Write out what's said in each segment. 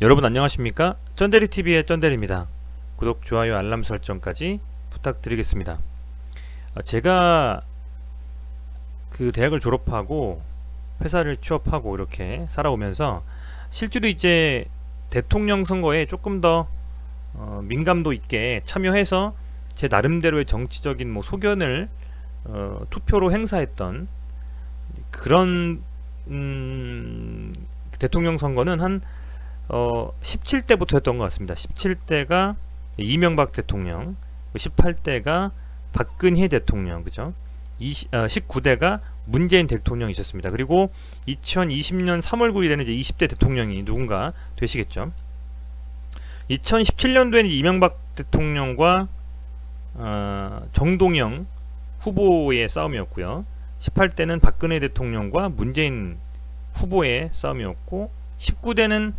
여러분 안녕하십니까? 쩐데리TV의 쩐데리입니다. 구독, 좋아요, 알람 설정까지 부탁드리겠습니다. 제가 그 대학을 졸업하고 회사를 취업하고 이렇게 살아오면서 실제로 이제 대통령 선거에 조금 더 민감도 있게 참여해서 제 나름대로의 정치적인 소견을 투표로 행사했던 그런 대통령 선거는 한 17대부터 했던 것 같습니다. 17대가 이명박 대통령, 18대가 박근혜 대통령, 그죠? 19대가 문재인 대통령이셨습니다. 그리고 2020년 3월 9일에는 이제 20대 대통령이 누군가 되시겠죠. 2017년도에는 이명박 대통령과 정동영 후보의 싸움이었고요. 18대는 박근혜 대통령과 문재인 후보의 싸움이었고, 19대는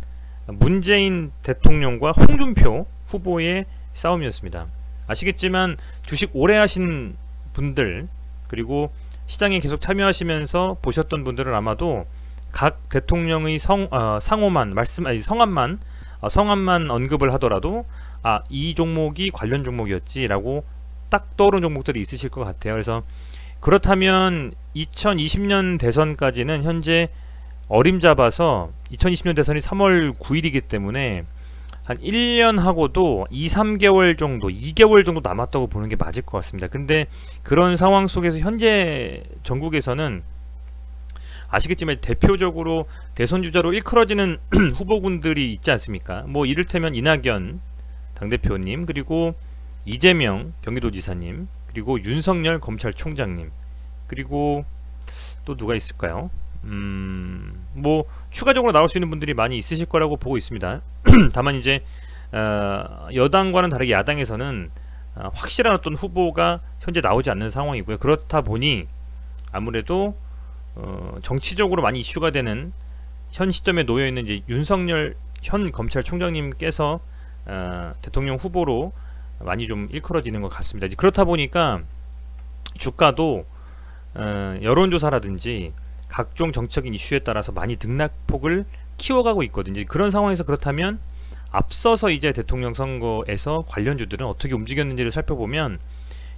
문재인 대통령과 홍준표 후보의 싸움이었습니다. 아시겠지만 주식 오래 하신 분들, 그리고 시장에 계속 참여하시면서 보셨던 분들은 아마도 각 대통령의 성함만 언급을 하더라도 이 종목이 관련 종목이었지라고 딱 떠오르는 종목들이 있으실 것 같아요. 그래서 그렇다면 2020년 대선까지는 현재 어림잡아서 2020년 대선이 3월 9일이기 때문에 한 1년하고도 2-3개월 정도, 2개월 정도 남았다고 보는 게 맞을 것 같습니다. 근데 그런 상황 속에서 현재 전국에서는 아시겠지만 대표적으로 대선 주자로 일컬어지는 후보군들이 있지 않습니까? 이를테면 이낙연 당대표님, 그리고 이재명 경기도지사님, 그리고 윤석열 검찰총장님, 그리고 또 누가 있을까요? 추가적으로 나올 수 있는 분들이 많이 있으실 거라고 보고 있습니다. 다만 이제 여당과는 다르게 야당에서는 확실한 어떤 후보가 현재 나오지 않는 상황이고요. 그렇다 보니 아무래도 정치적으로 많이 이슈가 되는 현 시점에 놓여 있는 이제 윤석열 현 검찰총장님께서 대통령 후보로 많이 좀 일컬어지는 것 같습니다. 그렇다 보니까 주가도 여론조사라든지 각종 정치적인 이슈에 따라서 많이 등락폭을 키워가고 있거든요. 그런 상황에서 그렇다면 앞서서 이제 대통령 선거에서 관련주들은 어떻게 움직였는지를 살펴보면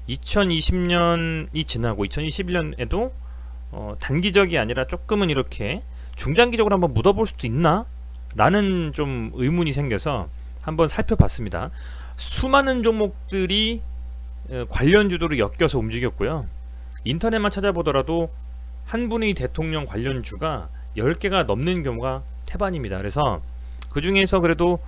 2020년이 지나고 2021년에도 단기적이 아니라 조금은 이렇게 중장기적으로 한번 묻어볼 수도 있나? 라는 좀 의문이 생겨서 한번 살펴봤습니다. 수많은 종목들이 관련주도로 엮여서 움직였고요. 인터넷만 찾아보더라도 한 분의 대통령 관련주가 10개가 넘는 경우가 태반입니다. 그래서 그 중에서 그래도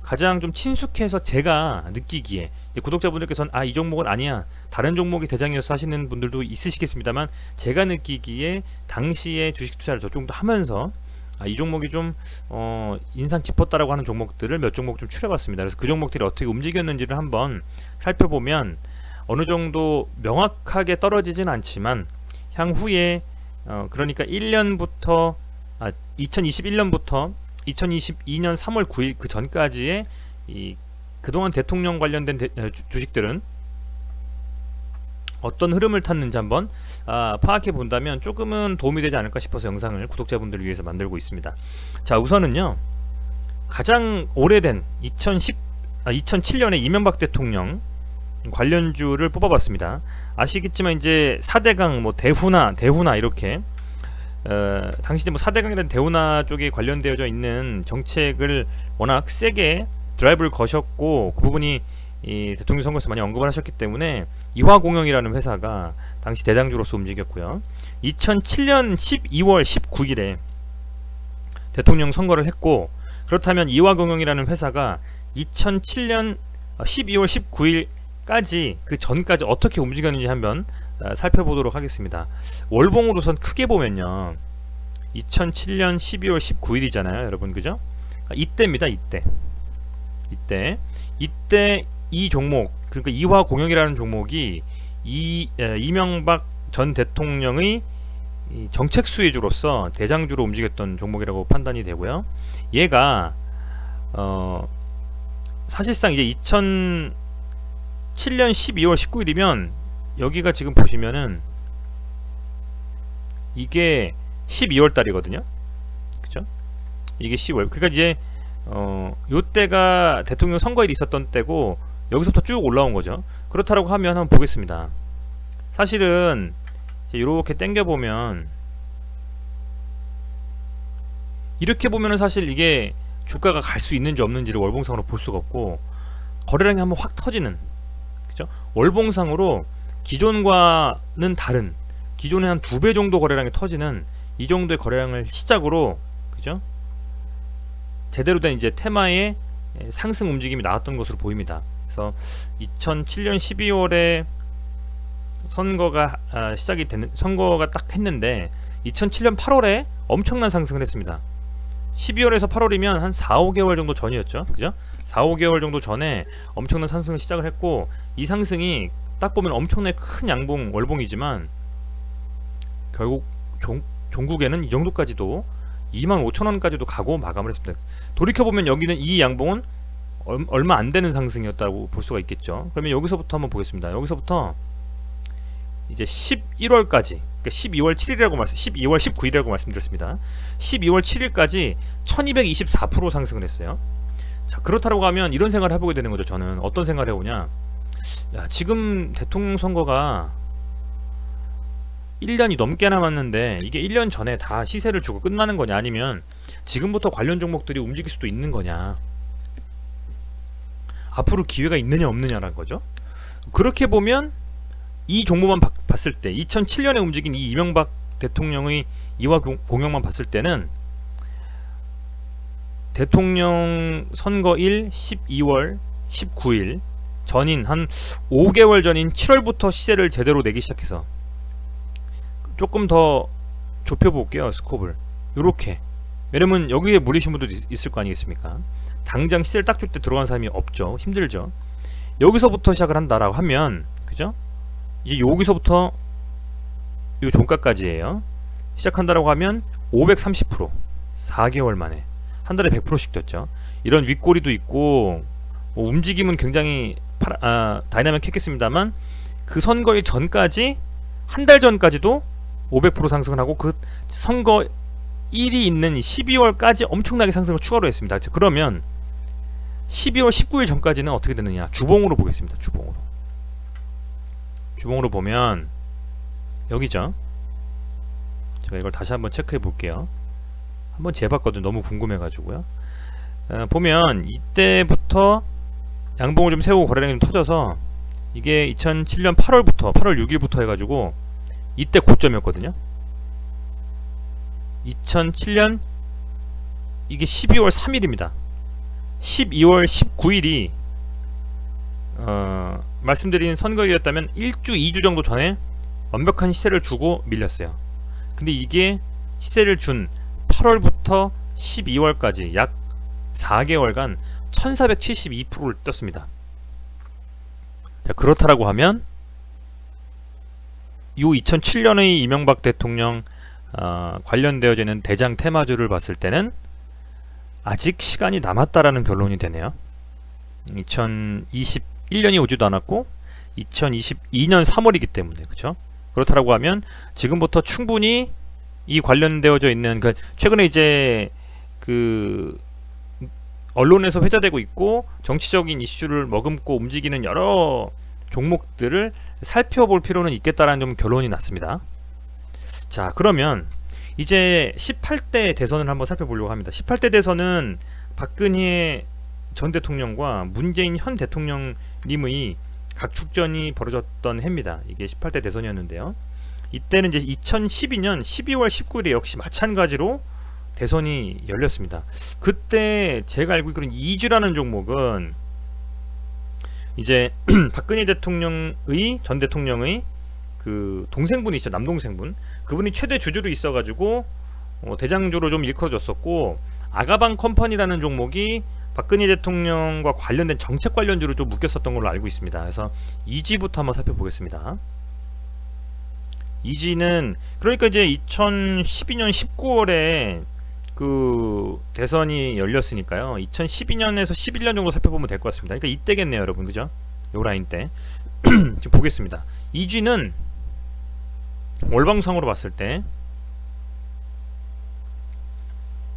가장 좀 친숙해서 제가 느끼기에 구독자분들께서는 이 종목은 아니야, 다른 종목이 대장이어서 하시는 분들도 있으시겠습니다만, 제가 느끼기에 당시에 주식 투자를 저쪽도 하면서 이 종목이 좀 인상 깊었다라고 하는 종목들을 몇 종목 좀 추려봤습니다. 그래서 그 종목들이 어떻게 움직였는지를 한번 살펴보면 어느 정도 명확하게 떨어지진 않지만 향후에 그러니까 2021년부터 2022년 3월 9일 그 전까지의 그동안 대통령 관련된 주식들은 어떤 흐름을 탔는지 한번 파악해 본다면 조금은 도움이 되지 않을까 싶어서 영상을 구독자분들을 위해서 만들고 있습니다. 자, 우선은요, 가장 오래된 2007년에 이명박 대통령 관련주를 뽑아봤습니다. 아시겠지만 이제 4대강 대훈아 이렇게 당시 이제 4대강이라는 대훈아 쪽에 관련되어져 있는 정책을 워낙 세게 드라이브를 거셨고, 그 부분이 이 대통령 선거에서 많이 언급을 하셨기 때문에 이화공영이라는 회사가 당시 대장주로서 움직였고요. 2007년 12월 19일에 대통령 선거를 했고, 그렇다면 이화공영이라는 회사가 2007년 12월 19일 까지 그 전까지 어떻게 움직였는지 한번 살펴보도록 하겠습니다. 월봉으로선 크게 보면요, 2007년 12월 19일이잖아요 여러분, 그죠? 이때입니다. 이때 이 종목, 그러니까 이화공영이라는 종목이 이명박 전 대통령의 정책 수혜주로서 대장주로 움직였던 종목이라고 판단이 되고요. 얘가 사실상 이제 2007년 12월 19일이면 여기가 지금 보시면은 이게 12월 달이거든요. 그죠? 이게 10월. 그러니까 이제 요때가 대통령 선거일이 있었던 때고 여기서부터 쭉 올라온 거죠. 그렇다고 하면 한번 보겠습니다. 사실은 이렇게 당겨 보면, 이렇게 보면은 사실 이게 주가가 갈 수 있는지 없는지를 월봉상으로 볼 수가 없고, 거래량이 한번 확 터지는, 그죠? 월봉상으로 기존과는 다른, 기존에 한 2배 정도 거래량이 터지는 이 정도의 거래량을 시작으로, 그죠? 제대로 된 이제 테마의 상승 움직임이 나왔던 것으로 보입니다. 그래서 2007년 12월에 선거가 시작이 되는, 선거가 딱 했는데 2007년 8월에 엄청난 상승을 했습니다. 12월에서 8월이면 한 4, 5개월 정도 전이었죠. 그죠? 4, 5개월 정도 전에 엄청난 상승을 시작을 했고, 이 상승이 딱 보면 엄청나게 큰 양봉, 월봉이지만 결국 종국에는 이 정도까지도 25,000원까지도 가고 마감을 했습니다. 돌이켜보면 여기는 이 양봉은 얼마 안 되는 상승이었다고 볼 수가 있겠죠. 그러면 여기서부터 한번 보겠습니다. 여기서부터 이제 11월까지, 그러니까 12월 19일이라고 말씀드렸습니다. 12월 7일까지 1224% 상승을 했어요. 자, 그렇다고 하면 이런 생각을 해보게 되는 거죠. 저는 어떤 생각을 해보냐, 야, 지금 대통령 선거가 1년이 넘게 남았는데 이게 1년 전에 다 시세를 주고 끝나는 거냐, 아니면 지금부터 관련 종목들이 움직일 수도 있는 거냐, 앞으로 기회가 있느냐 없느냐라는 거죠. 그렇게 보면 이 종목만 봤을 때, 2007년에 움직인 이 이명박 대통령의 이화 공약만 봤을 때는 대통령 선거일 12월 19일 전인 한 5개월 전인 7월부터 시세를 제대로 내기 시작해서, 조금 더 좁혀볼게요, 스코프를. 요렇게. 왜냐면 여기에 물리신 분도 있을 거 아니겠습니까? 당장 시세를 딱 줄 때 들어간 사람이 없죠. 힘들죠. 여기서부터 시작을 한다라고 하면, 그죠? 이제 여기서부터 요 종가까지예요. 시작한다라고 하면 530%, 4개월 만에 한 달에 100%씩 뛰었죠. 이런 윗꼬리도 있고, 뭐 움직임은 굉장히 다이나믹했겠습니다만, 그 선거일 전까지, 한 달 전까지도 500% 상승을 하고, 그 선거 일이 있는 12월까지 엄청나게 상승을 추가로 했습니다. 그러면 12월 19일 전까지는 어떻게 되느냐, 주봉으로 보겠습니다. 주봉으로 보면 여기죠. 제가 이걸 다시 한번 체크해 볼게요. 한번 재봤거든요. 너무 궁금해 가지고요. 보면 이때부터 양봉을 좀 세우고 거래량이 좀 터져서, 이게 2007년 8월 6일부터 해가지고 이때 고점이었거든요. 2007년 이게 12월 3일입니다. 12월 19일이 말씀드린 선거일이었다면 1주, 2주 정도 전에 완벽한 시세를 주고 밀렸어요. 근데 이게 시세를 준 8월부터 12월까지 약 4개월간 1472%를 떴습니다. 자, 그렇다라고 하면 이 2007년의 이명박 대통령 관련되어져 있는 대장 테마주를 봤을 때는 아직 시간이 남았다라는 결론이 되네요. 2021년이 오지도 않았고 2022년 3월이기 때문에, 그렇죠? 그렇다라고 하면 지금부터 충분히 이 관련되어져 있는, 최근에 이제 그 언론에서 회자되고 있고 정치적인 이슈를 머금고 움직이는 여러 종목들을 살펴볼 필요는 있겠다라는 좀 결론이 났습니다. 자, 그러면 이제 18대 대선을 한번 살펴보려고 합니다. 18대 대선은 박근혜 전 대통령과 문재인 현 대통령님의 각축전이 벌어졌던 해입니다. 이게 18대 대선이었는데요. 이때는 이제 2012년 12월 19일에 역시 마찬가지로 대선이 열렸습니다. 그때 제가 알고 있기로는 이주라는 종목은 이제 박근혜 대통령의, 전 대통령의 그 동생분이시죠. 남동생분. 그분이 최대 주주로 있어가지고 대장주로 좀 일컬어졌었고, 아가방 컴퍼니라는 종목이 박근혜 대통령과 관련된 정책 관련주로 좀 묶였었던 걸로 알고 있습니다. 그래서 이지부터 한번 살펴보겠습니다. 이지는 그러니까 이제 2012년 19월에 그 대선이 열렸으니까요. 2012년에서 11년 정도 살펴보면 될 것 같습니다. 그러니까 이때겠네요, 여러분. 그죠? 요 라인 때. 지금 보겠습니다. 이지는 월방상으로 봤을 때,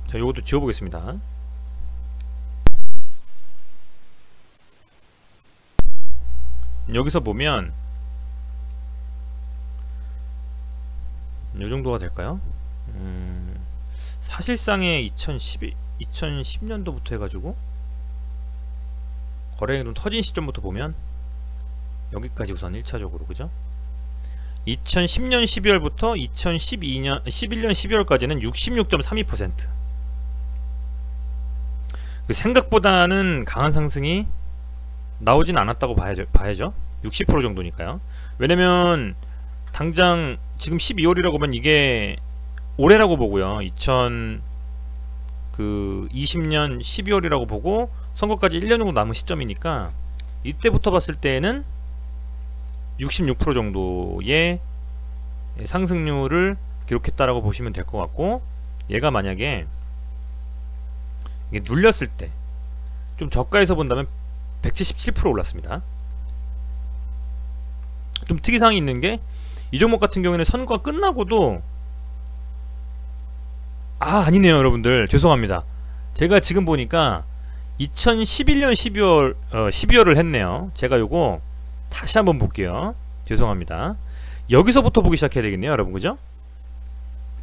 자, 요것도 지워보겠습니다. 여기서 보면 요 정도가 될까요? 사실상의 2010년도부터 해가지고 거래액이 터진 시점부터 보면 여기까지 우선 1차적으로 그죠? 2010년 12월부터 2011년 12월까지는 66.32%. 그 생각보다는 강한 상승이 나오진 않았다고 봐야죠. 60% 정도니까요. 왜냐면 당장 지금 12월이라고 하면 이게 올해라고 보고요. 2020년 12월이라고 보고 선거까지 1년 정도 남은 시점이니까 이때부터 봤을 때에는 66% 정도의 상승률을 기록했다라고 보시면 될 것 같고, 얘가 만약에 이게 눌렸을 때 좀 저가에서 본다면 177% 올랐습니다. 좀 특이사항이 있는 게 이 종목 같은 경우에는 선거가 끝나고도 아니네요 여러분들, 죄송합니다. 제가 지금 보니까 2011년 12월을 했네요. 제가 요거 다시 한번 볼게요. 죄송합니다. 여기서부터 보기 시작해야 되겠네요 여러분, 그죠?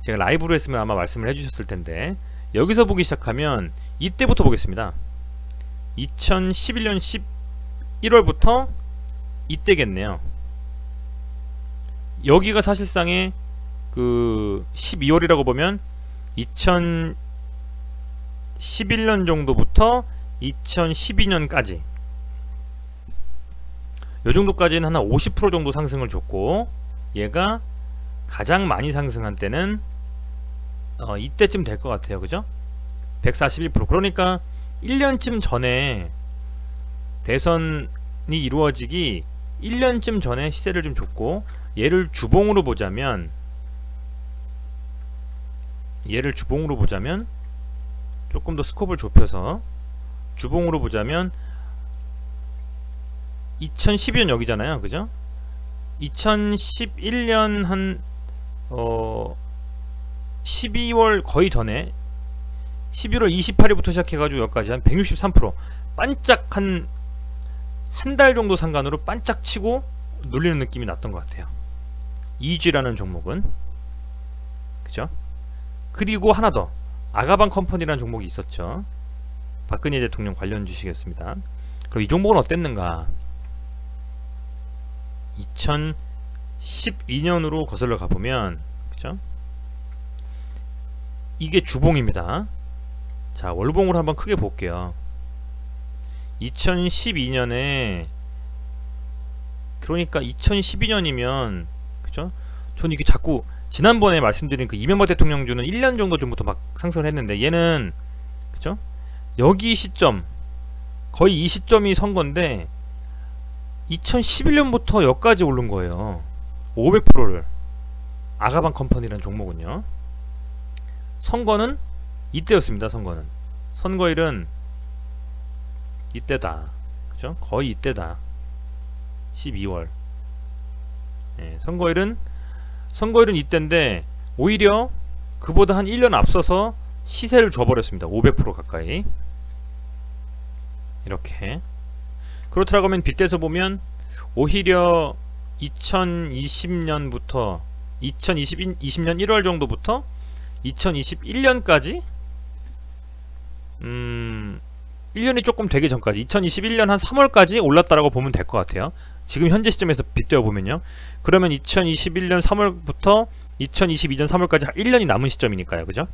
제가 라이브로 했으면 아마 말씀을 해주셨을 텐데, 여기서 보기 시작하면 이때부터 보겠습니다. 2011년 11월부터 이때겠네요. 여기가 사실상의 그 12월이라고 보면 2011년 정도부터 2012년까지 요 정도까지는 한 50% 정도 상승을 줬고, 얘가 가장 많이 상승한 때는 이때쯤 될 것 같아요. 그죠? 141%. 그러니까 1년쯤 전에 대선이 이루어지기 1년쯤 전에 시세를 좀 줬고, 얘를 주봉으로 보자면 조금 더 스코프를 좁혀서 주봉으로 보자면 2012년 여기잖아요. 그죠? 2011년 한 12월 거의 전에 11월 28일부터 시작해가지고 여기까지 한 163% 반짝 한 달 정도 상간으로 반짝 치고 눌리는 느낌이 났던 것 같아요. EG라는 종목은. 그죠? 그리고 하나 더, 아가방 컴퍼니라는 종목이 있었죠. 박근혜 대통령 관련 주식이었습니다. 그럼 이 종목은 어땠는가? 2012년으로 거슬러 가보면, 그죠? 이게 주봉입니다. 자, 월봉으로 한번 크게 볼게요. 2012년에, 그러니까 2012년이면, 그죠? 전 이게 자꾸 지난번에 말씀드린 그 이명박 대통령 주는 1년 정도 전부터 막 상승을 했는데, 얘는 그죠? 여기 시점, 거의 이 시점이 선거인데 2011년부터 여기까지 오른 거예요. 500%를. 아가방 컴퍼니라는 종목은요. 선거는 이때였습니다. 선거일은 이때다. 그죠? 거의 이때다. 12월. 예, 선거일은 이때인데 오히려 그보다 한 1년 앞서서 시세를 줘버렸습니다. 500% 가까이. 이렇게. 그렇다고 하면 빗대서 보면 오히려 2020년부터 2020년 1월 정도부터 2021년까지 1년이 조금 되기 전까지 2021년 한 3월까지 올랐다라고 보면 될 것 같아요. 지금 현재 시점에서 빗대어 보면요. 그러면 2021년 3월부터 2022년 3월까지 1년이 남은 시점이니까요. 그죠?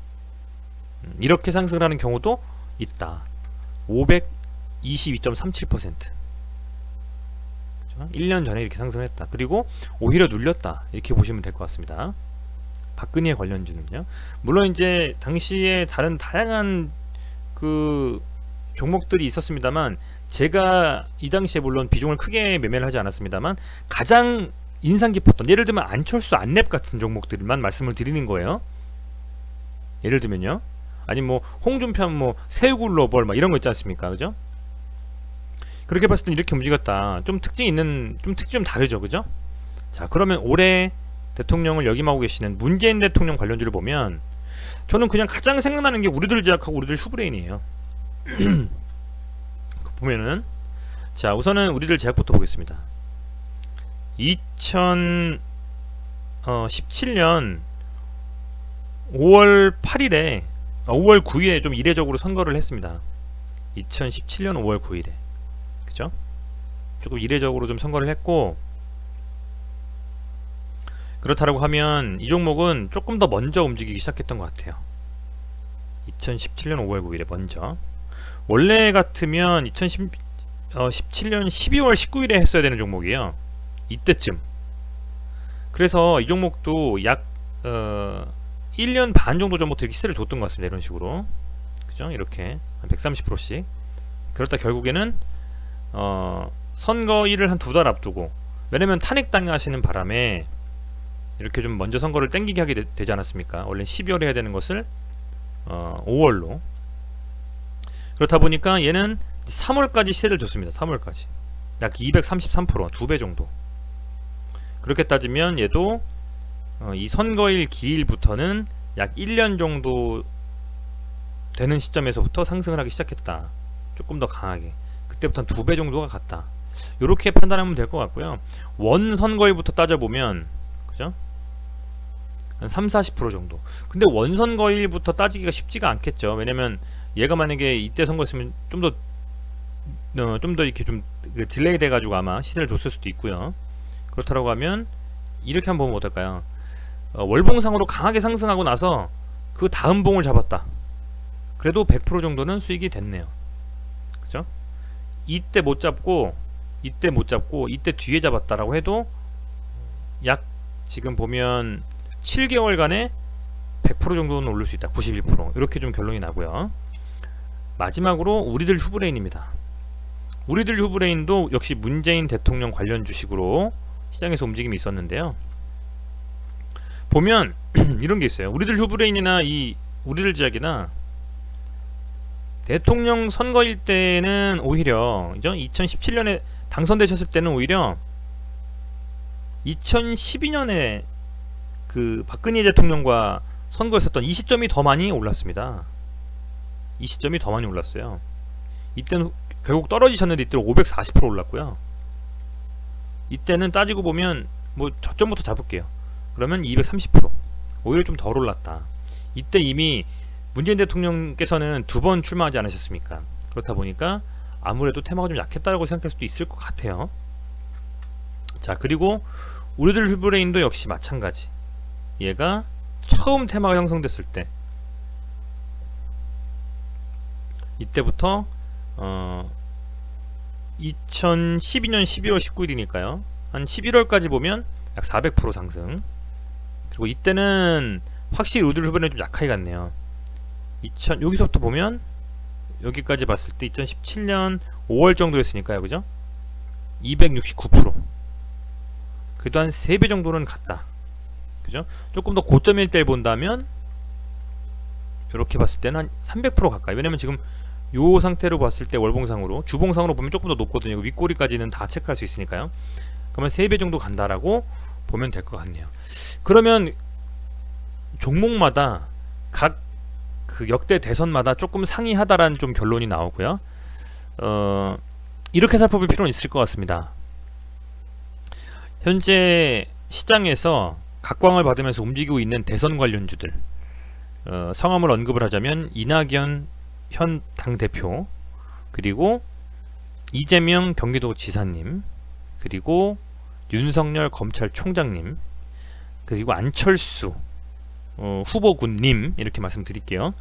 이렇게 상승을 하는 경우도 있다. 522.37%. 그죠? 1년 전에 이렇게 상승을 했다. 그리고 오히려 눌렸다. 이렇게 보시면 될 것 같습니다. 박근혜 관련주는요. 물론 이제 당시에 다른 다양한 그 종목들이 있었습니다만, 제가 이 당시에 물론 비중을 크게 매매를 하지 않았습니다만 가장 인상 깊었던, 예를 들면 안철수 안랩 같은 종목들만 말씀을 드리는 거예요. 예를 들면요. 아니 뭐 홍준편 뭐 새우글로벌 막 이런 거 있지 않습니까? 그죠? 그렇게 봤을 땐 이렇게 움직였다. 좀 특징 좀 다르죠. 그죠? 자, 그러면 올해 대통령을 역임하고 계시는 문재인 대통령 관련주를 보면 저는 그냥 가장 생각나는 게 우리들 제약하고 우리들 슈브레인이에요. 보면은, 자, 우선은 우리들 제약부터 보겠습니다. 2017년 5월 8일에 5월 9일에 좀 이례적으로 선거를 했습니다. 2017년 5월 9일에 그죠? 조금 이례적으로 좀 선거를 했고, 그렇다라고 하면 이 종목은 조금 더 먼저 움직이기 시작했던 것 같아요. 2017년 5월 9일에 먼저. 원래 같으면 2017년 12월 19일에 했어야 되는 종목이에요. 이때쯤. 그래서 이 종목도 약 1년 반 정도 전부터 이렇게 시세를 줬던 것 같습니다. 이런 식으로. 그죠? 이렇게 한 130%씩. 그렇다 결국에는 선거일을 한 2달 앞두고, 왜냐면 탄핵당하시는 바람에 이렇게 좀 먼저 선거를 땡기게 하게 되지 않았습니까? 원래 12월에 해야 되는 것을 5월로. 그렇다 보니까 얘는 3월까지 시세를 줬습니다. 3월까지 약 233%, 2배 정도. 그렇게 따지면 얘도 이 선거일 기일부터는 약 1년 정도 되는 시점에서부터 상승을 하기 시작했다. 조금 더 강하게. 그때부터 한 2배 정도가 갔다. 이렇게 판단하면 될 것 같고요. 원 선거일부터 따져보면 그죠? 한 30-40% 정도. 근데 원 선거일부터 따지기가 쉽지가 않겠죠. 왜냐면 얘가 만약에 이때 선거였으면 좀 더 이렇게 좀 딜레이 돼가지고 아마 시세를 줬을 수도 있고요. 그렇다고 하면 이렇게 한번 보면 어떨까요? 월봉상으로 강하게 상승하고 나서 그 다음 봉을 잡았다. 그래도 100% 정도는 수익이 됐네요. 그죠? 이때 못 잡고 이때 뒤에 잡았다라고 해도 약 지금 보면 7개월간에 100% 정도는 오를 수 있다. 91%. 이렇게 좀 결론이 나고요. 마지막으로 우리들 휴브레인입니다. 우리들 휴브레인도 역시 문재인 대통령 관련 주식으로 시장에서 움직임이 있었는데요. 보면 이런 게 있어요. 우리들 휴브레인이나 이 우리들 제약이나 대통령 선거일 때는 오히려 2017년에 당선되셨을 때는 오히려 2012년에 그 박근혜 대통령과 선거했었던 이 시점이 더 많이 올랐습니다. 이 시점이 더 많이 올랐어요. 이때는 결국 떨어지셨는데 이때는 540% 올랐고요. 이때는 따지고 보면 뭐 저점부터 잡을게요. 그러면 230%. 오히려 좀 덜 올랐다. 이때 이미 문재인 대통령께서는 2번 출마하지 않으셨습니까? 그렇다 보니까 아무래도 테마가 좀 약했다고 생각할 수도 있을 것 같아요. 자, 그리고 우리들 휴브레인도 역시 마찬가지. 얘가 처음 테마가 형성됐을 때 이때부터 2012년 12월 19일이니까요. 한 11월까지 보면 약 400% 상승. 그리고 이때는 확실히 우리들 휴브레인이 좀 약하게 갔네요. 여기서부터 보면 여기까지 봤을 때 2017년 5월 정도였으니까요. 그죠? 269%. 그래도 한 3배 정도는 갔다. 그죠? 조금 더 고점일 때를 본다면 이렇게 봤을 때는 한 300% 가까이. 왜냐면 지금 요 상태로 봤을 때 월봉상으로, 주봉상으로 보면 조금 더 높거든요. 윗꼬리까지는 다 체크할 수 있으니까요. 그러면 3배 정도 간다라고 보면 될 것 같네요. 그러면 종목마다 각 그 역대 대선마다 조금 상이하다라는 좀 결론이 나오고요. 이렇게 살펴볼 필요는 있을 것 같습니다. 현재 시장에서 각광을 받으면서 움직이고 있는 대선 관련주들, 성함을 언급을 하자면 이낙연 현 당대표, 그리고 이재명 경기도지사님, 그리고 윤석열 검찰총장님, 그리고 안철수 후보군님, 이렇게 말씀드릴게요.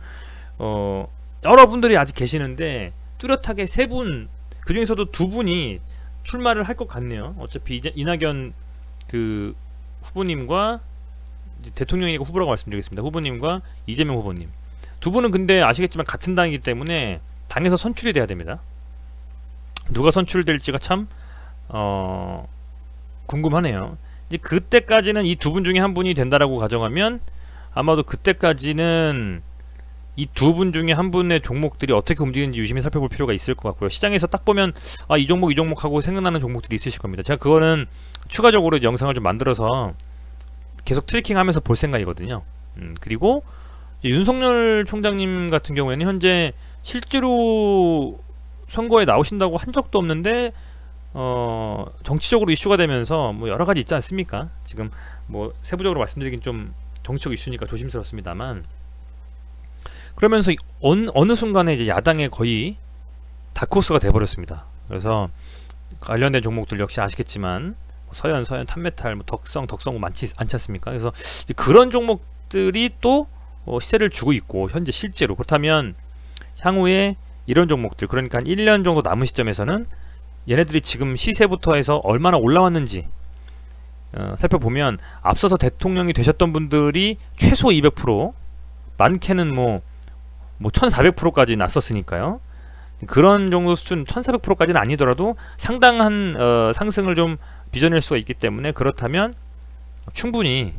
여러분들이 아직 계시는데 뚜렷하게 3분, 그 중에서도 2분이 출마를 할 것 같네요. 어차피 이제 이낙연 그 후보님과 대통령이니까 후보라고 말씀드리겠습니다. 후보님과 이재명 후보님, 2분은 근데 아시겠지만 같은 당이기 때문에 당에서 선출이 돼야 됩니다. 누가 선출될지가 참 궁금하네요. 이제 그때까지는 이 2분 중에 한 분이 된다라고 가정하면 아마도 그때까지는 이 2분 중에 한 분의 종목들이 어떻게 움직이는지 유심히 살펴볼 필요가 있을 것 같고요. 시장에서 딱 보면 이 종목 하고 생각나는 종목들이 있으실 겁니다. 제가 그거는 추가적으로 영상을 좀 만들어서 계속 트래킹하면서 볼 생각이거든요. 그리고 윤석열 총장님 같은 경우에는 현재 실제로 선거에 나오신다고 한 적도 없는데 정치적으로 이슈가 되면서 뭐 여러 가지 있지 않습니까? 지금 뭐 세부적으로 말씀드리긴 좀 정치적 이슈니까 조심스럽습니다만, 그러면서 어느 순간에 이제 야당의 거의 다크호스가 돼버렸습니다. 그래서 관련된 종목들 역시 아시겠지만 서현, 탄메탈, 뭐 덕성 뭐 많지 않지 않습니까? 그래서 그런 종목들이 또 시세를 주고 있고 현재 실제로. 그렇다면 향후에 이런 종목들, 그러니까 한 1년 정도 남은 시점에서는 얘네들이 지금 시세부터 해서 얼마나 올라왔는지 살펴보면, 앞서서 대통령이 되셨던 분들이 최소 200%, 많게는 뭐 1400%까지 났었으니까요. 그런 정도 수준, 1400%까지는 아니더라도 상당한 상승을 좀 빚어낼 수가 있기 때문에, 그렇다면 충분히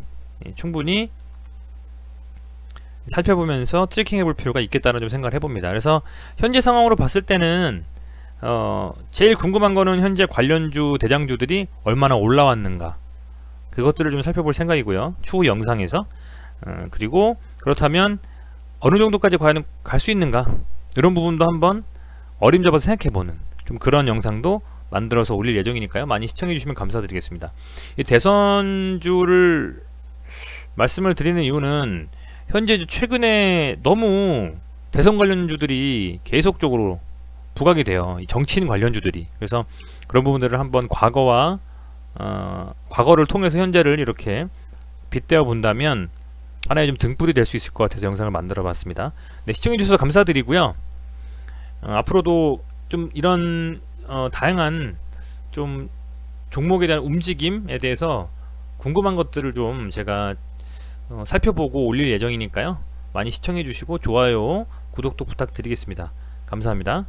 살펴보면서 트래킹 해볼 필요가 있겠다는 좀 생각을 해봅니다. 그래서 현재 상황으로 봤을 때는 제일 궁금한 거는 현재 관련주 대장주들이 얼마나 올라왔는가, 그것들을 좀 살펴볼 생각이고요, 추후 영상에서. 그리고 그렇다면 어느 정도까지 과연 갈 수 있는가, 이런 부분도 한번 어림잡아서 생각해보는 좀 그런 영상도 만들어서 올릴 예정이니까요, 많이 시청해 주시면 감사드리겠습니다. 이 대선주를 말씀을 드리는 이유는 현재 최근에 너무 대선 관련주들이 계속적으로 부각이 돼요, 이 정치인 관련주들이. 그래서 그런 부분들을 한번 과거를 통해서 현재를 이렇게 빗대어 본다면 하나의 좀 등불이 될 수 있을 것 같아서 영상을 만들어 봤습니다. 네, 시청해 주셔서 감사드리고요. 앞으로도 좀 이런 다양한 좀 종목에 대한 움직임에 대해서 궁금한 것들을 좀 제가 살펴보고 올릴 예정이니까요, 많이 시청해 주시고 좋아요, 구독도 부탁드리겠습니다. 감사합니다.